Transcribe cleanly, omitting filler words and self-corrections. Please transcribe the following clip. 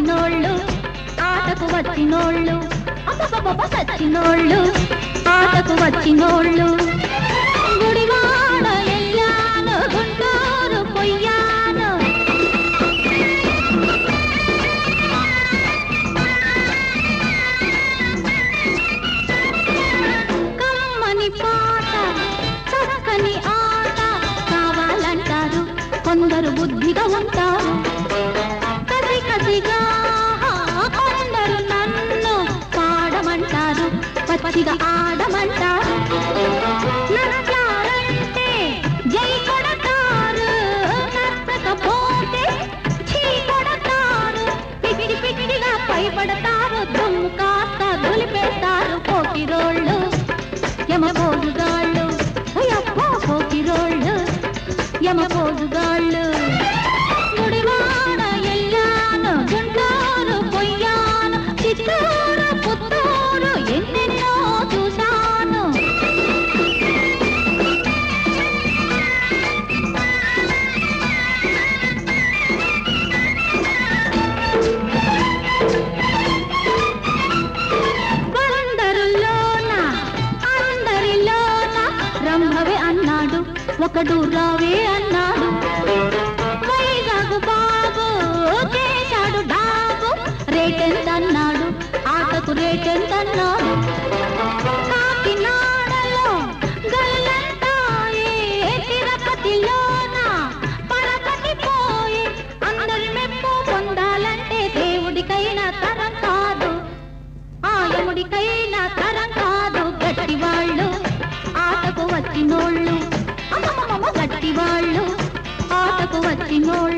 సచ్చినోళ్ళు ఆటకు వచ్చినోళ్ళు అబ్బబ్బబ్బ సచ్చినోళ్ళు ఆటకు వచ్చినోళ్ళు గుడివాడ ఎల్లాను గుంటూరు పొయ్యాను కమ్మని పాట చక్కని ఆట కావాలంటారు కొందరు బుద్ధిగా ఉంటారు కసి కసిగా కొందరు నన్ను పాడమంటారు పచ్చిగా ఆడమంటారు నచ్చారంటే జై కొడతారు నచ్చకపోతే చీ కొడతారు పిచ్చి పిచ్చిగా పైపడతారు దుమ్ము కాస్త దులిపేస్తారు పోకిరోళ్ళు యమపోజుగాళ్ళు అయ్యప్పో పోకిరోళ్ళు యమపోజుగాళ్ళు గుడివాడ ఎల్లాను గుంటూరు పొయ్యాను చిత్తూరు పుత్తూరు ఎన్నెన్నో చూశాను అందరిలోన రంభవే అన్నాడు ఒకడు రావే అన్నాడు వైజాగు బాబు చేశాడు డాబు రేటెంత అన్నాడు ఆటకు రేటెంత అన్నాడు కాకినాడలో గల్లంతాయే తిరుపతిలోన పరపతి పోయే అందరి మెప్పు పొందాలంటే దేవుడికైనా తరం కాదు ఆయముడికైనా తరం కాదు గట్టివాళ్ళు ఆటకు వచ్చినోళ్ళు అమ్మమ్మ గట్టివాళ్ళు ఆటకు వచ్చినోళ్ళు